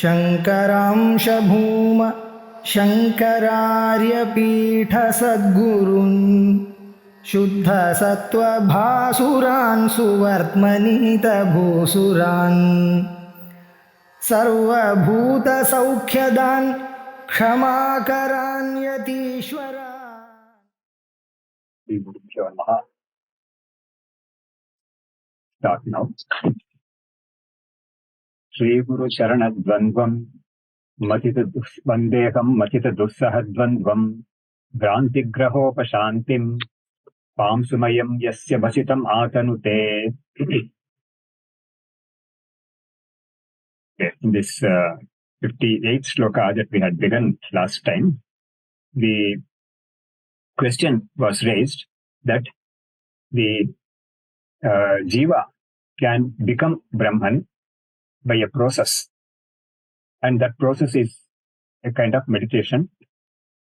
शङ्करांश Bhoom शङ्करार्यपीठसद्गुरुन् शुद्धसत्त्वभासुरान् सुवर्त्मनीतभूसुरान् सर्वभूतसौख्यदान् क्षमाकरान् यतीश्वरान्. Start now. Shri Guru Charana Dvandvam Matita Vandeham Matita Dussahadvandvam Grantigrahopashantim Pamsumayam Yasya Vasitam Atanute. In this 58th sloka that we had begun last time, the question was raised that the Jiva can become Brahman by a process, and that process is a kind of meditation.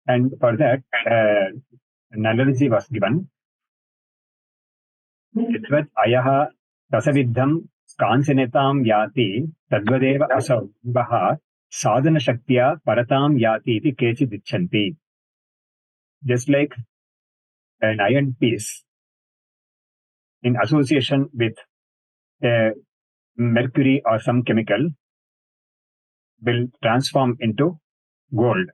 And for that, an analogy was given. Yatvat ayaha rasaviddham kanchanetam yati tadvadeva asavaha sadhana shaktiya paratam yati iti kechid icchanti. Just like an iron piece in association with a mercury or some chemical will transform into gold.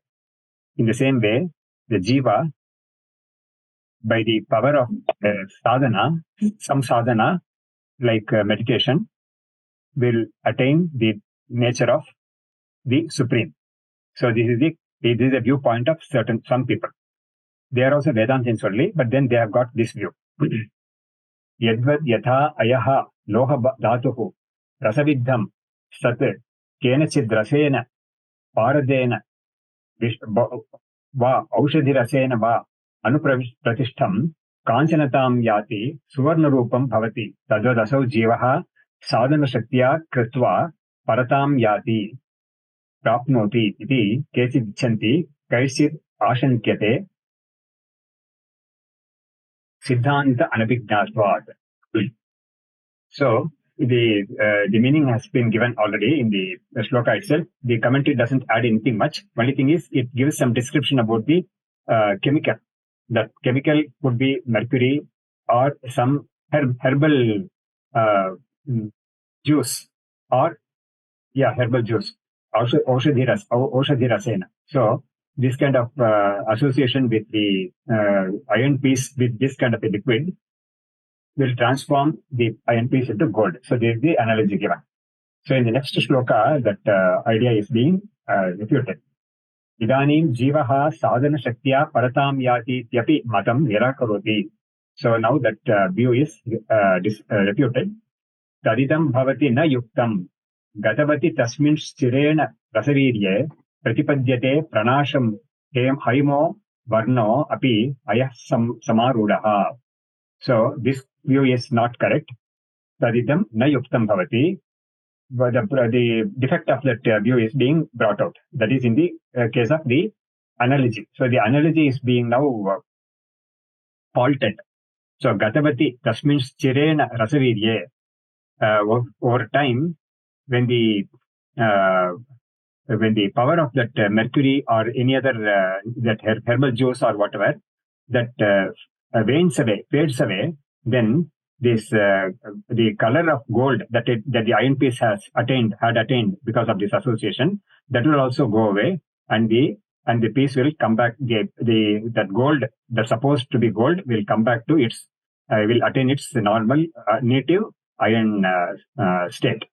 In the same way, the jiva, by the power of sadhana, some sadhana like meditation, will attain the nature of the Supreme. So this is a viewpoint of some people. They are also Vedantins only, but then they have got this view. Yadvad yatha ayaha loha dhatuhu rasaviddham sat kenachid rasena paradena va aushadhi rasena va anupratistham kanchanatam yati suvarnarupam bhavati tadvadasau jivaha sadhana shaktiya kritva paratam yati prapnoti iti kechid ichanti kaichid ashankyate siddhanta anabhignatvad. So the meaning has been given already in the shloka itself. The commentary doesn't add anything much. Only thing is it gives some description about the chemical. That chemical could be mercury or some herbal juice or herbal juice. Also Oshadhi Rasena. So this kind of association with the iron piece with this kind of a liquid will transform the iron piece into gold. So there is the analogy given. So in the next shloka, that idea is being refuted. Idanim jivaha sadhana shaktiya paratam yati tyapi matam nirakaroti. So now that view is refuted. Tadidam bhavati na yuktam gatavati tasmin sthirena rasavirye pratipadyate pranasham haimo varno api ayah samarudaha. So this view is not correct. Tadidam na yuktam bhavati. But the defect of that view is being brought out. That is in the case of the analogy. So the analogy is being now faulted. So gatavati tasmin chirena rasavirye. Over time, when the power of that mercury or any other that herbal juice or whatever that wanes away, fades away, then this the color of gold that the iron piece had attained because of this association, that will also go away, and the piece will come back. That gold, that's supposed to be gold, will come back to its will attain its normal native iron state.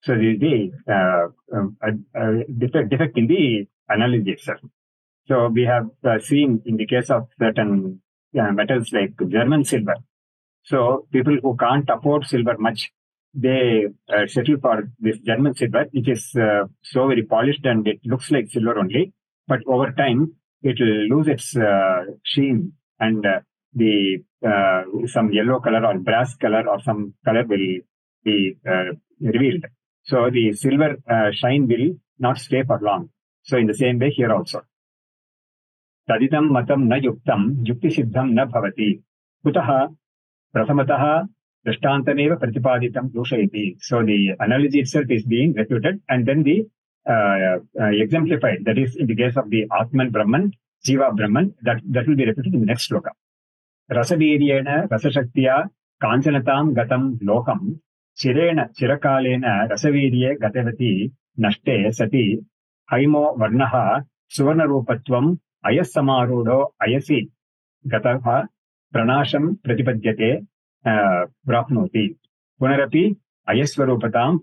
So the defect in the analogy itself. So we have seen in the case of certain metals like German silver. So people who can't afford silver much, they settle for this German silver, which is so very polished and it looks like silver only. But over time, it will lose its sheen and some yellow color or brass color or some color will be revealed. So the silver shine will not stay for long. So in the same way here also. Tadidam matam na yuktam yukti siddham na bhavati. Kutaha prasamataha drashtantameva pratipaditam dushayati. So the analogy itself is being refuted, and then the exemplified. That is, in the case of the Atman Brahman, Jiva Brahman, that will be repeated in the next sloka. Rasaviryena Rasashaktiya Kanchanatam Gatam Lokam Chirena Chirakalena Rasavirye Gatavati Nashte Sati Haimo Varnaha Suvarnarupatvam Ayasamarudo Ayasi Gataha Pranasham Pratipadyate Prapnoti Punarapi Ayaswarupatam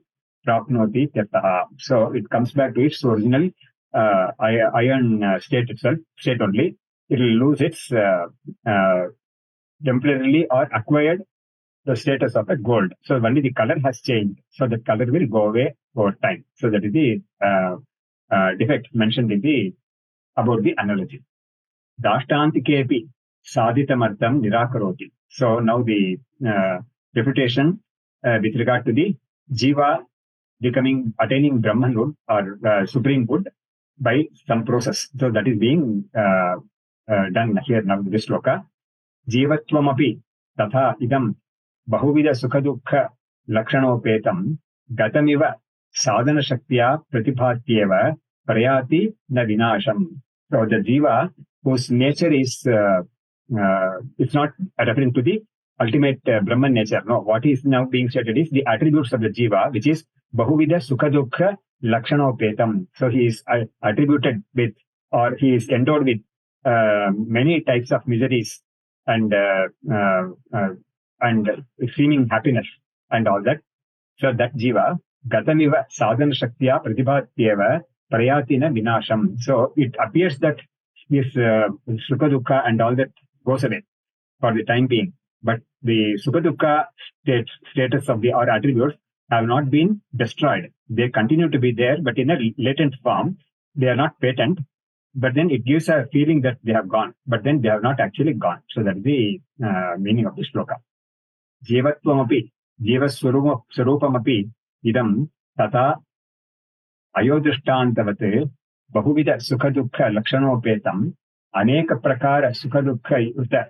Prapnoti Tyartaha. So it comes back to its original iron state only. It will lose its temporarily or acquired the status of a gold. So only the color has changed. So the color will go away over time. So that is the defect mentioned in the about the analogy. Dashtantikepi sadhitamartham nirakaroti. So now the refutation with regard to the jiva attaining Brahmanhood or supremehood by some process. So that is being done here now in this sloka. Jivatvamapi tatha idam bahuvida sukha-dukkha lakshanopetam gatamiva sadhana shaktiya pratibhatyeva prayati na vinasham. So the jiva, whose nature is, it's not referring to the ultimate Brahman nature. No, what is now being stated is the attributes of the jiva, which is bahuvida sukha-dukkha lakshanopetam. So he is attributed with, or he is endowed with many types of miseries and seeming happiness and all that. So that jiva, gatamiva sadhana shaktiya pratibhatyeva prayatina vinasham. So it appears that this sukha dukkha and all that goes away for the time being. But the sukha dukkha status of the or attributes have not been destroyed. They continue to be there, but in a latent form. They are not patent. But then it gives a feeling that they have gone, but then they have not actually gone. So that is the meaning of the sloka. Jivatvamapi, Jivaswarupamapi, idam tata ayodrishtantavate bahuvida sukha-dukkha lakshanopetam aneka prakara sukha-dukkha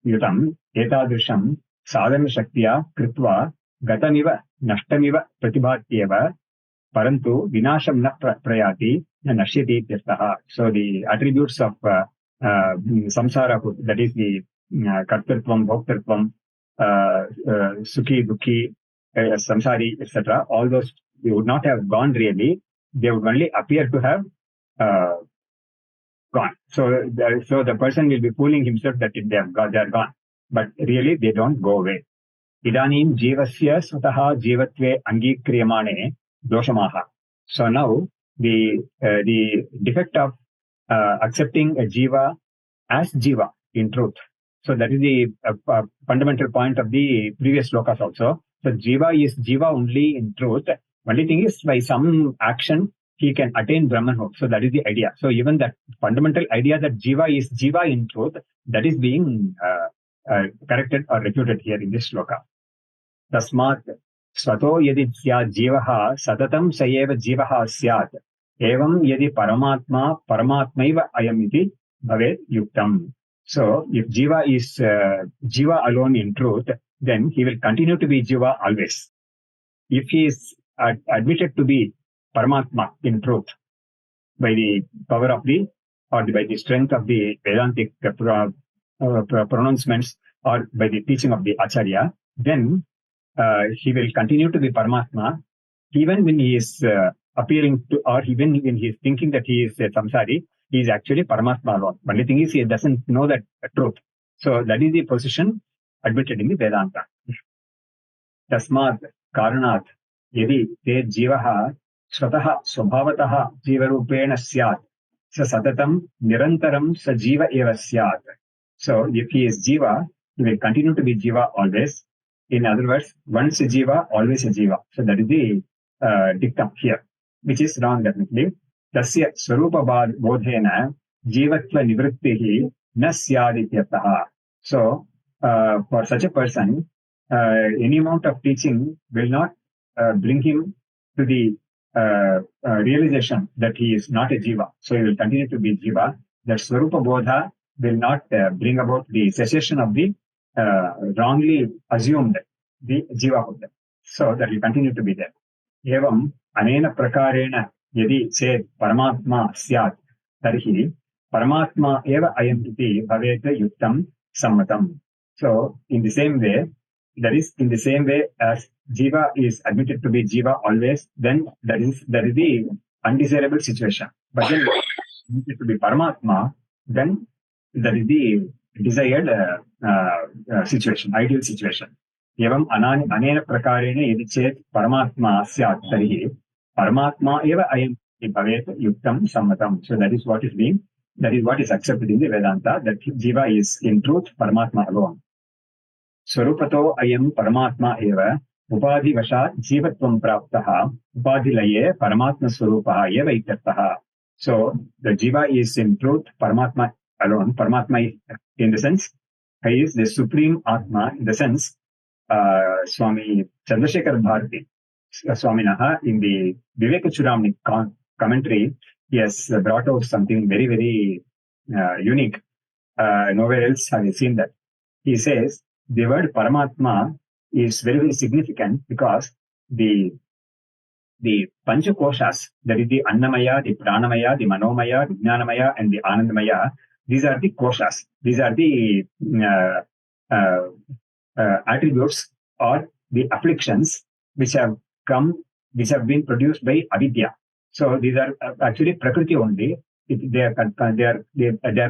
yutam etadrisham sadhana shaktiya kritva gatamiva nashtamiva pratibhatyeva parantu vinasham na prayati nashyati tirtaha. So the attributes of samsara, that is the kartartvam, bhoktartvam, sukhi, dukhi, samsari, etc., all those, they would not have gone really. They would only appear to have gone. So the person will be fooling himself that they are gone. But really, they don't go away. Idanim jivasya swataha jivatve angikriyamane doshamaha. So now, the defect of accepting a jiva as jiva in truth. So that is the fundamental point of the previous slokas also. So jiva is jiva only in truth. Only thing is, by some action, he can attain Brahmanhood. So that is the idea. So even that fundamental idea that jiva is jiva in truth, that is being corrected or refuted here in this sloka. Tasmat svato yadi syat jivaha satatam sayeva jivaha syat evam yadi paramatmaiva ayam iti bhavet yuktam. So if jiva is jiva alone in truth, then he will continue to be jiva always. If he is admitted to be Paramatma in truth by the power of by the strength of the Vedantic pronouncements or by the teaching of the Acharya, then he will continue to be Paramatma even when he is appearing to, or even when he is thinking that he is a samsari, he is actually Paramatma alone. Only thing is, he doesn't know that truth. So that is the position admitted in the Vedanta. Tasmad karanat yadi te jivaha swataha swabhavataha jivarupena syat sa satatam nirantaram sa jiva eva syat. So if he is jiva, he will continue to be jiva always. In other words, once a jiva, always a jiva. So that is the dictum here, which is wrong definitely. Tasya swarupa bodhena jivatva nivrittihi na syadityataha. So for such a person, any amount of teaching will not bring him to the realization that he is not a jiva. So he will continue to be jiva. That swarupa bodha will not bring about the cessation of the wrongly assumed the jiva. So that will continue to be there. Evam anena prakarena यदि चेत् परमात्मा स्यात् तर्हि परमात्मा एव अयम् इति भवेत् युक्तं सम्मतम्. So in the same way, that is in the same way as Jiva is admitted to be Jiva always, then that is the undesirable situation. But then admitted to be Paramatma, then that is the desired situation, ideal situation. एवं अनेन प्रकारेण यदि चेत् परमात्मा स्यात् तर्हि परमात्मा एव अयम् इति भवेत् युक्तं सम्मतम्. So that is what is accepted in the Vedanta, that Jiva is in truth Paramatma alone. Swarupato ayam Paramatma eva upadhivashat jivatvam praptaha upadhilaye Paramatma swarupaha eva ityarthaha. So the Jiva is in truth Paramatma alone. Paramatma is, in the sense, he is the supreme Atma, in the sense, Swami Chandrasekhar Bharati Swaminaha in the Viveka-Chudamani commentary, he has brought out something very, very unique. Nowhere else have you seen that. He says the word Paramatma is very, very significant because the Panchakoshas, that is the Annamaya, the Pranamaya, the Manomaya, the Jnanamaya, and the Anandamaya, these are the koshas. These are the attributes or the afflictions which have been produced by avidya. So these are actually prakriti only. They are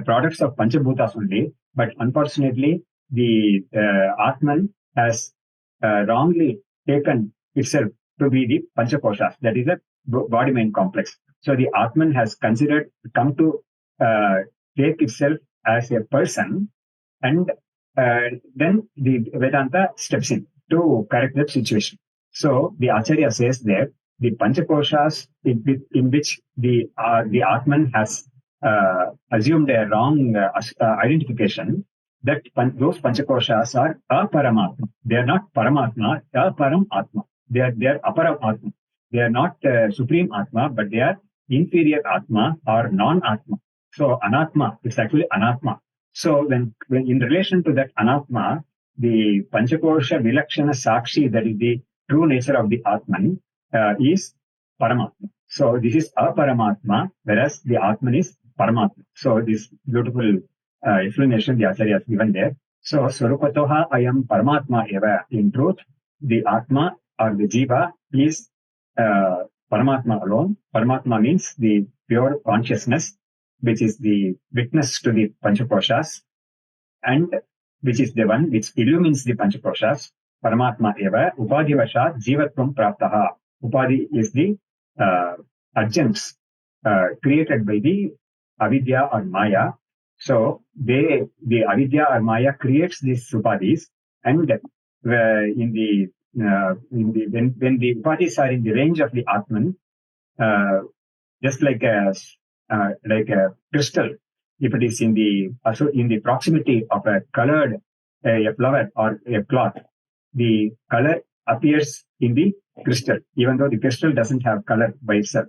products of panchabhutas only. But unfortunately, the Atman has wrongly taken itself to be the panchakoshas. That is a body-mind complex. So the Atman has come to take itself as a person, and then the Vedanta steps in to correct that situation. So the Acharya says that the Panchakoshas in which the Atman has assumed a wrong identification, that those Panchakoshas are aparamatma. They are not Paramatma, aparam Atma. They are aparam Atma. They are not supreme Atma, but they are inferior Atma or non-Atma. So Anatma is actually Anatma. So when in relation to that Anatma, the Panchakosha Vilakshana Sakshi, that is the true nature of the Atman, is Paramatma. So this is Aparamatma, whereas the Atman is Paramatma. So this beautiful explanation the Acharya has given there. So Swarupatoha ayam Paramatma eva. In truth, the Atma or the Jiva is Paramatma alone. Paramatma means the pure consciousness, which is the witness to the Panchakoshas, and which is the one which illumines the Panchakoshas. Paramatma eva upadhivashat jivatvam praptaha. Upadhi is the adjuncts created by the avidya or maya. So the avidya or maya creates these upadhis, and when the upadhis are in the range of the Atman, just like a crystal, if it is in the proximity of a colored a flower or a cloth, the color appears in the crystal, even though the crystal doesn't have color by itself.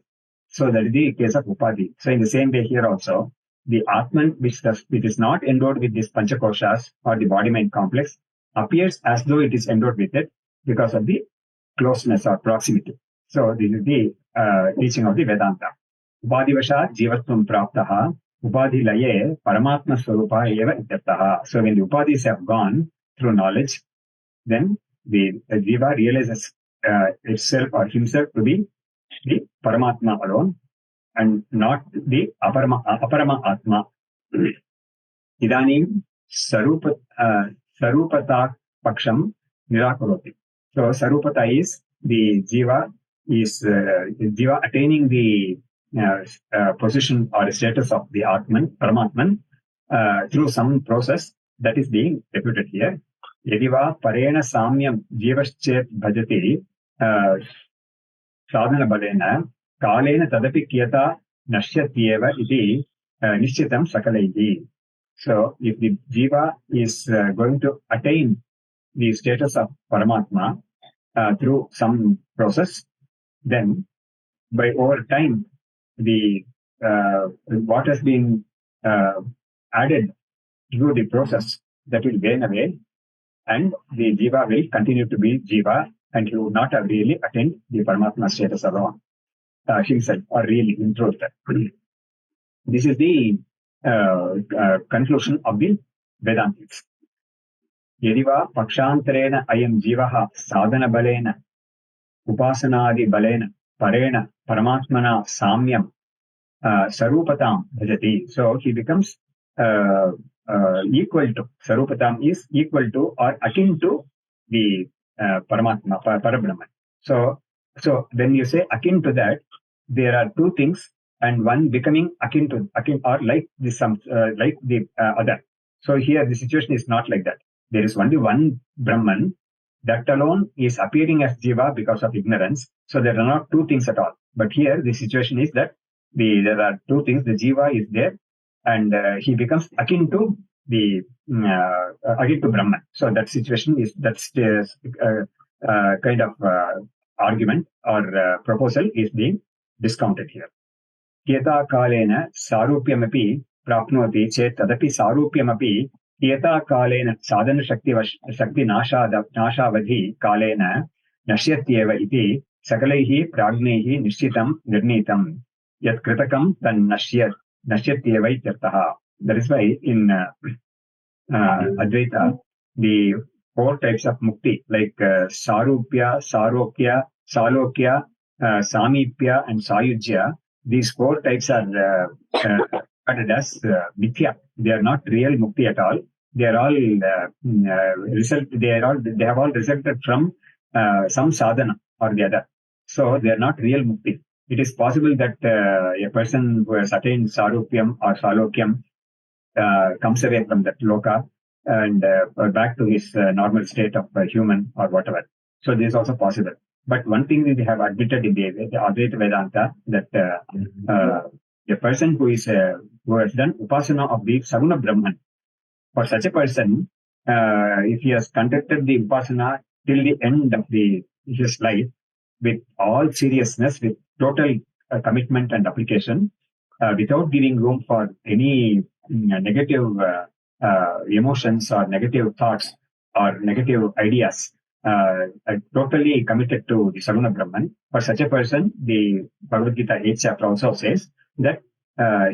So that is the case of upadhi. So in the same way here also, the Atman, which is not endowed with this Panchakoshas or the body-mind complex, appears as though it is endowed with it because of the closeness or proximity. So this is the teaching of the Vedanta. Upadhivashat jivatvam praptaha upadhilaye paramatma swarupa eva ityarthaha. So when the upadhis have gone through knowledge, then the jiva realizes itself or himself to be the Paramatma alone and not the aparama Atma. Idanim sarupata paksham nirakaroti. So sarupata is the jiva attaining the position or status of the Atman, Paramatman, through some process that is being reputed here. Yadiva parena samyam jivaschet bhajati sadhana balena kalena tadapi kiyata nashyatyeva iti nishchitam sakalaihi. So if the jiva is going to attain the status of Paramatma through some process, then by over time, the what has been added through the process, that will wane away, and the jiva will continue to be jiva, and he would not have really attained the Paramatma status alone. himself, or really in truth. This is the conclusion of the Vedantics. Yadiva pakshantarena ayam jivaha sadhana balena upasanadi balena parena paramatmana samyam sarupatam bhajati. So he becomes equal to, sarupatam is equal to or akin to the paramatma, parabrahman. So when you say akin to that, there are two things, and one becoming akin or like this like the other. So here the situation is not like that. There is only one Brahman. That alone is appearing as Jiva because of ignorance. So there are not two things at all. But here the situation is that there are two things. The Jiva is there, and he becomes akin to the akin to Brahman. So that situation is, that's the kind of argument or proposal is being discounted here. Kieta kalena sarupyamapi prapnoti chet tadapi sarupyamapi kieta kalena sadhana shakti nashavadhi kalena nashyatyeva iti sakalaihi pragnaihi nishchitam nirnitam yat kritakam tan nashyatyeva ityartaha. That is why in Advaita, the four types of mukti, like sarupya, sarokya, salokya, samipya, and sayujya, these four types are regarded as mithya. They are not real mukti at all. They are all they have all resulted from some sadhana or the other. So they are not real mukti. It is possible that a person who has attained sarupyam or salokyam comes away from that loka and back to his normal state of human or whatever. So this is also possible. But one thing we have admitted in the Advaita Vedanta, that a person who has done upasana of the Saguna Brahman, for such a person, if he has conducted the upasana till the end of his life with all seriousness, with total commitment and application, without giving room for any negative emotions or negative thoughts or negative ideas, totally committed to the Saguna Brahman. For such a person, the Bhagavad Gita 8th chapter also says that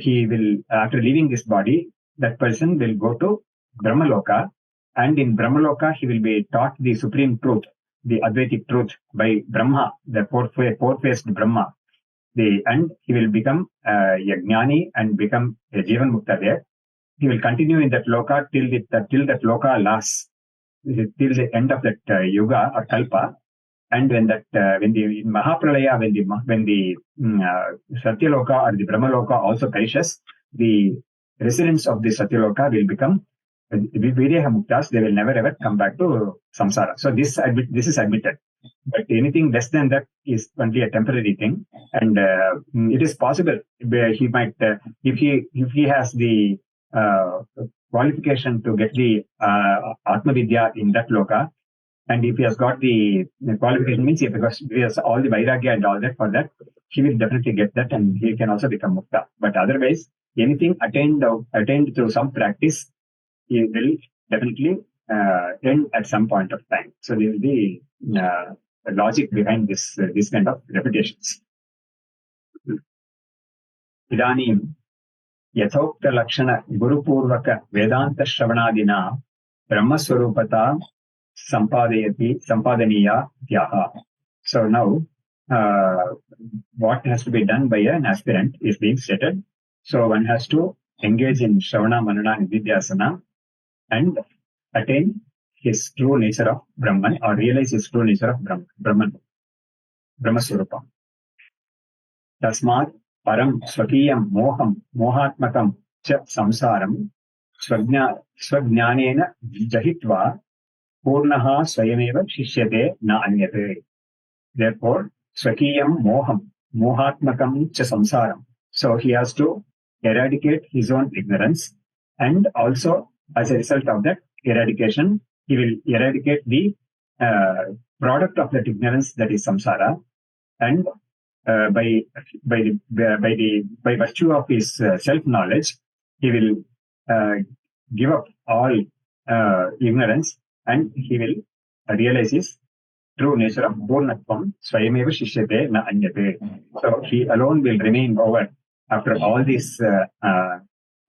he will, after leaving this body, that person will go to Brahmaloka, and in Brahmaloka he will be taught the supreme truth, the Advaitic truth, by Brahma, the four-faced Brahma. And he will become a Jnani and become a Jivan Mukta there. He will continue in that loka till that loka lasts, till the end of that yuga or kalpa. And when the Mahapralaya, when the Satyaloka or the Brahmaloka also perishes, the residents of the Satyaloka will become Videha Muktas. They will never ever come back to samsara. So this is admitted. But anything less than that is only a temporary thing, and it is possible he might, if he has the qualification to get the Atma Vidya in that loka, and if he has got the qualification, means because he has all the Vairagya and all that, for that he will definitely get that, and he can also become Mukta. But otherwise, anything attained through some practice, he will definitely end at some point of time. So this is the logic behind this kind of repetitions. Idanim yathoktha lakshana gurupurvaka vedanta shravanadina brahmaswarupata sampadaniya dhyaha. So now what has to be done by an aspirant is being stated. So one has to engage in Shravana, Manana, and Vidyasana and attain his true nature of Brahman, or realize his true nature of Brahman, Brahmaswarupa. Tasmat param swakiyam mohatmakam cha samsaram swajnanena jahitva purnaha swayameva shishyate na anyate. Therefore, swakiyam mohatmakam cha samsaram. So he has to eradicate his own ignorance, and also as a result of that eradication, he will eradicate the product of that ignorance, that is samsara, and by virtue of his self-knowledge, he will give up all ignorance, and he will realize his true nature of Purnatvam, Swayameva Shishyate na Anyate. So he alone will remain over after all these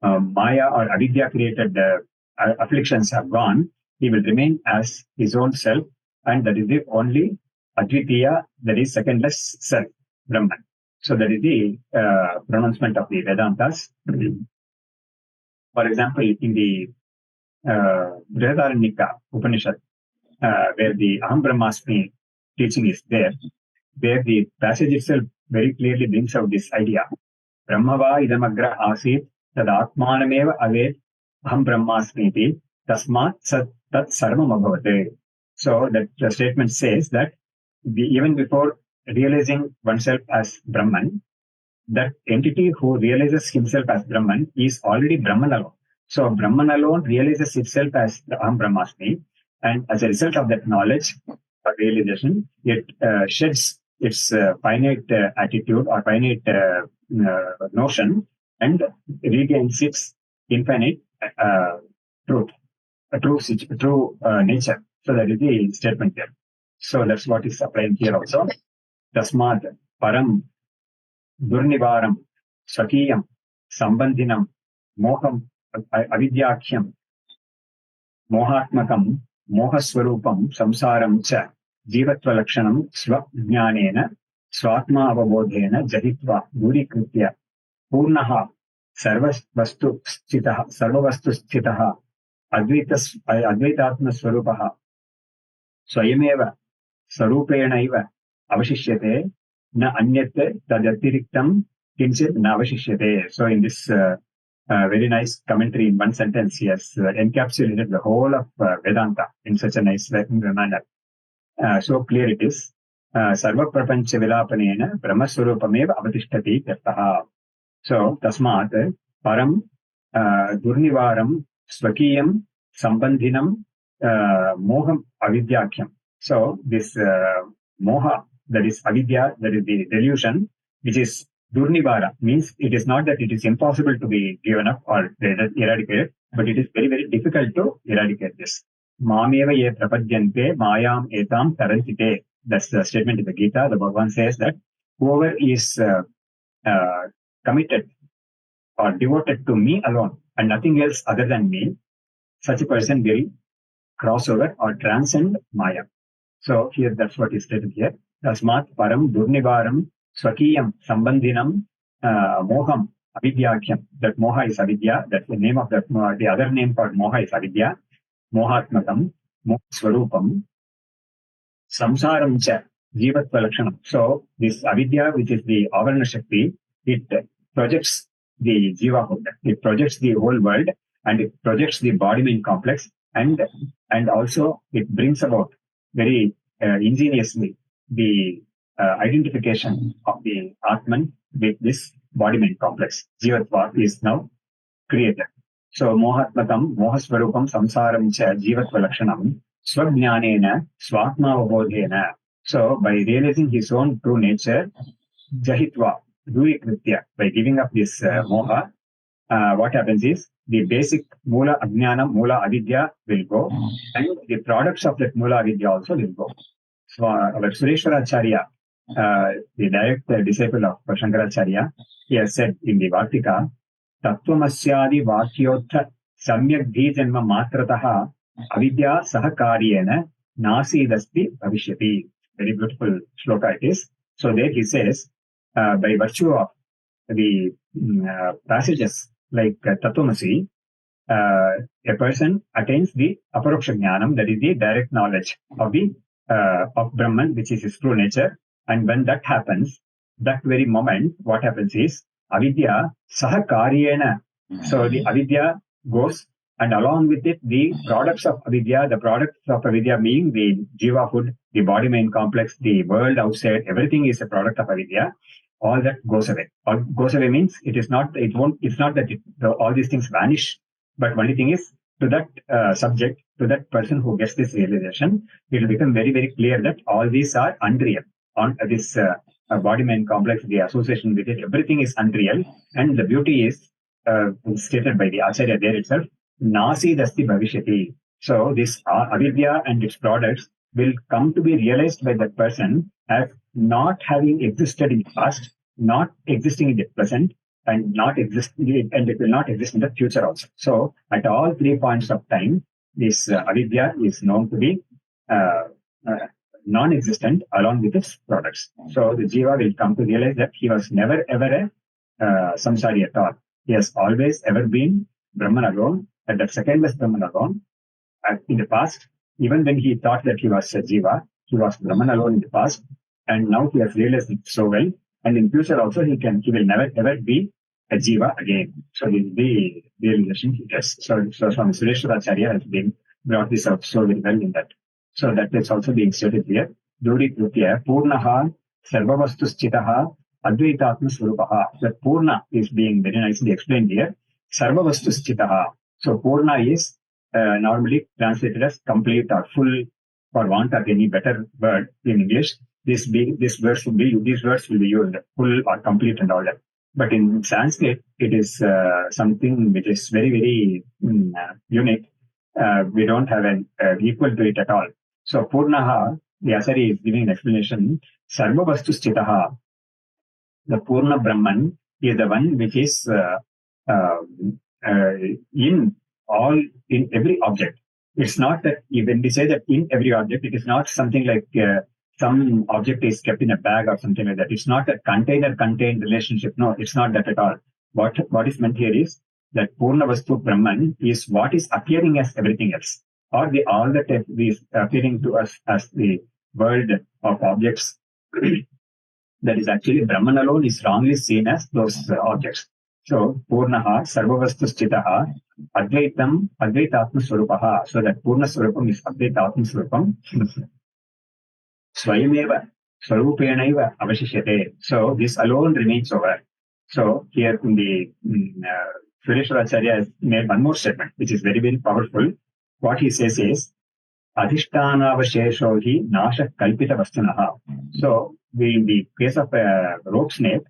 Maya or Avidya created afflictions have gone. He will remain as his own self, and that is the only Advitiya, that is secondless self, Brahman. So that is the pronouncement of the Vedantas. For example, in the Brihadaranyaka Upanishad, where the Aham Brahmasmi teaching is there, where the passage itself very clearly brings out this idea. Brahmava idamagra asit tad atmanameva avet aham brahmasmiti tasmat tat sarvam abhavate. So that the statement says that even before realizing oneself as Brahman, that entity who realizes himself as Brahman is already Brahman alone. So Brahman alone realizes itself as the Aham Brahmasmi, and as a result of that knowledge or realization, it sheds its finite attitude or finite notion and regains its infinite truth, true nature. So that is the statement there. So that's what is applying here also. Tasmat param durnivaram swakiyam sambandhinam moham avidyakhyam mohatmakam mohaswarupam samsaram cha jivatva lakshanam swajnanena swatma avabodhena jahitva durikritya purnaha sarvavastu sthitaha advaitatma swarupaha swayameva sarupenaiva avashishyate na anyate tadatiriktam kinchit na avashishyate. So in this very nice commentary in one sentence, he has encapsulated the whole of Vedanta in such a nice manner. So clear it is. Sarva prapancha vilapanena brahmaswarupameva avatishtati tyartaha. So tasmat param durnivaram swakiyam sambandhinam moham avidyakhyam. So this moha, that is avidya, that is the delusion, which is Durnivara, means it is not that it is impossible to be given up or eradicated, but it is very, very difficult to eradicate this. Mameva ye prapadyante mayam etam tarantite. That's the statement in the Gita. The Bhagavan says that whoever is committed or devoted to me alone and nothing else other than me, such a person will cross over or transcend Maya. So here that's what is stated here. Tasmat param durnivaram swakiyam sambandhinam moham avidyakhyam. That moha is avidya. That's the name of that. The other name for moha is avidya. Mohatmakam, mohaswarupam, samsaram cha jivatva lakshanam. So this avidya, which is the avarana shakti, it projects the jivahood. It projects the whole world, and it projects the body-mind complex, and also it brings about very ingeniously the identification of the Atman with this body-mind complex. Jivatva is now created. So mohatmakam, mohaswarupam, samsaram cha jivatva lakshanam swajnanena swatma avabodhena. So by realizing his own true nature, jahitva, durikritya, by giving up this moha, what happens is the basic mula ajnana, mula avidya will go, and the products of that mula avidya also will go. So our Sureshwaracharya, the direct disciple of Shankaracharya, he has said in the Vartika, Tattvamasyadi Vakyotha Samyak Dhi-janma Matrataha Avidya Sahakaryena Nasidasti Bhavishyati. Very beautiful shloka it is. So there he says, by virtue of the passages like Tattvamasi, a person attains the aparoksha jnanam, that is the direct knowledge of the of Brahman, which is his true nature. And when that happens, that very moment, what happens is avidya sahakaryena. So the avidya goes, and along with it, the products of avidya, being the jiva food, the body-mind complex, the world outside, everything is a product of avidya. All that goes away. All goes away means it's not that all these things vanish, but only thing is, to that subject, to that person who gets this realization, it will become very, very clear that all these are unreal. On this body-mind complex, the association with it, everything is unreal. And the beauty is stated by the Acharya there itself, Nasi Dasti Bhavishyati. So this avidya and its products will come to be realized by that person as not having existed in the past, not existing in the present, and it will not exist in the future also. So at all 3 points of time, this avidya is known to be uh, uh, non-existent along with its products. So the jiva will come to realize that he was never ever a samsari at all. He has always ever been Brahman alone, and that secondless Brahman alone. In the past, even when he thought that he was a jiva, he was Brahman alone in the past, and now he has realized it so well. And in future also, he will never ever be a jiva again. So this is the realization he gets. So Swami Sureshwaracharya has been brought this out so very well in that. So that is also being stated here. Duri Krutya, Purnaha, Sarvavastu Sthitaha, Advaitatma Swarupaha. That Purna is being very nicely explained here. Sarvavastu Sthitaha. So Purna is normally translated as complete or full, for want of any better word in English. These words will be used, full or complete and all that. But in Sanskrit, it is something which is very, very unique. We don't have an equal to it at all. So Purnaha, the Asari is giving an explanation. Sarvavastu Sthitaha, the Purna Brahman is the one which is in every object. It's not that when we say that in every object, it is not something like some object is kept in a bag or something like that. It's not a container-contained relationship. No, it's not that at all. What is meant here is that Purna Vastu Brahman is what is appearing as everything else, or all that is appearing to us as the world of objects. That is actually Brahman alone is wrongly seen as those objects. So Purnaha, Sarvavastu Sthitaha, Advaitatma Swarupaha. So that Purna Swarupam is Advaitatma Swarupam. Swayameva, Swarupenaiva Avashishyate. So this alone remains over. So here in the Sureshwaracharya has made one more statement, which is very, very powerful. What he says is, Adhishtanavasheshohi Nasha Kalpita Vastunaha. So in the case of a rope snake,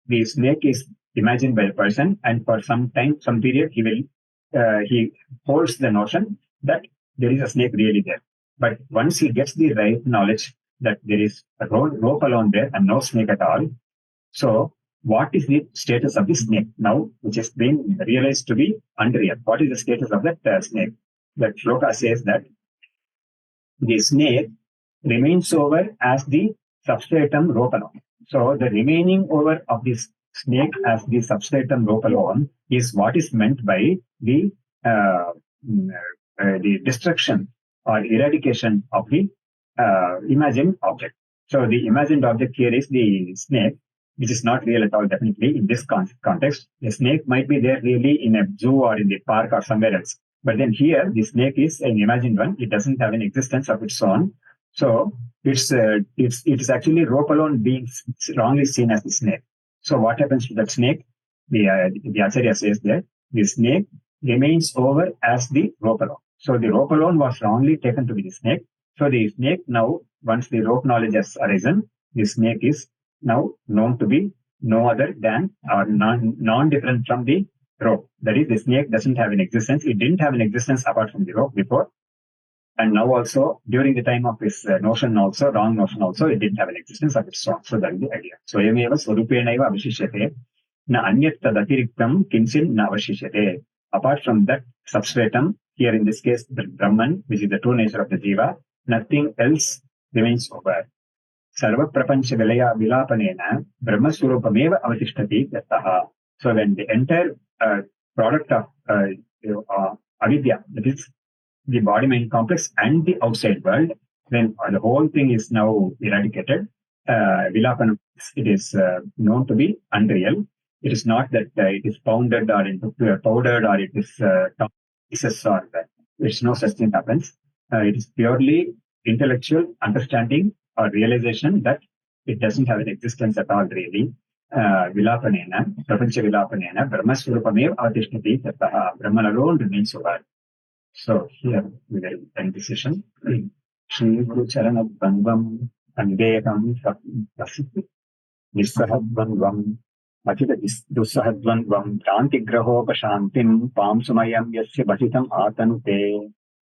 the snake is imagined by a person, and for some period, he holds the notion that there is a snake really there. But once he gets the right knowledge that there is a rope alone there and no snake at all, so what is the status of the snake now, which has been realized to be unreal? What is the status of that snake? That shloka says that the snake remains over as the substratum rope alone. So the remaining over of this snake as the substratum rope alone is what is meant by the destruction or eradication of the imagined object. So the imagined object here is the snake, which is not real at all, definitely in this context. The snake might be there really in a zoo or in the park or somewhere else. But then here, the snake is an imagined one. It doesn't have an existence of its own. So it is actually rope alone being wrongly seen as the snake. So what happens to that snake? The Acharya says that the snake remains over as the rope alone. So the rope alone was wrongly taken to be the snake. So the snake now, once the rope knowledge has arisen, the snake is now known to be no other than or non-different from the rope. That is, the snake doesn't have an existence. It didn't have an existence apart from the rope before. And now also, during the time of this notion also, wrong notion also, it didn't have an existence of its own. So that is the idea. Swayameva swarupenaiva avashishyate na anyat tadatiriktam kinchin na avashishyate. Apart from that substratum, here in this case, the Brahman, which is the true nature of the jiva, nothing else remains over. Sarva prapancha vilaya vilapanena brahma surupameva avatishtati yattaha. So when the entire product of avidya, that is the body-mind complex and the outside world, when the whole thing is now eradicated, vilapanam, it is known to be unreal. It is not that it is pounded or powdered or it is pieces or that. There's no such thing happens. It is purely intellectual understanding or realization that it doesn't have an existence at all really. Vilapanena, prapancha vilapanena, Brahma Swarupamev Atishnati Tattaha. Brahman alone remains over. So here we will end the session. Shri Guru Charana Bandvam Anvekam Prasiddhi Nissahadvandvam Achita Dussahadvandvam Krantigraho Pashantim Pam Sumayam Yasya Bhajitam Atanute.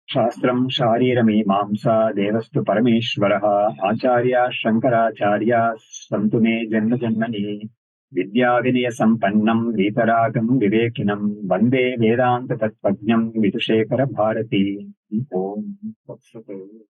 शास्त्रम् शारीरमीमांसा देवस्तु परमेश्वरः आचार्या शङ्कराचार्याः सन्तु मे जन्म जन्मनि विद्याविनयसम्पन्नम् वीतरागम् विवेकिनम् वन्दे वेदान्ततत्त्वज्ञम् विदुशेखर भारती। ओम् तत्सत्।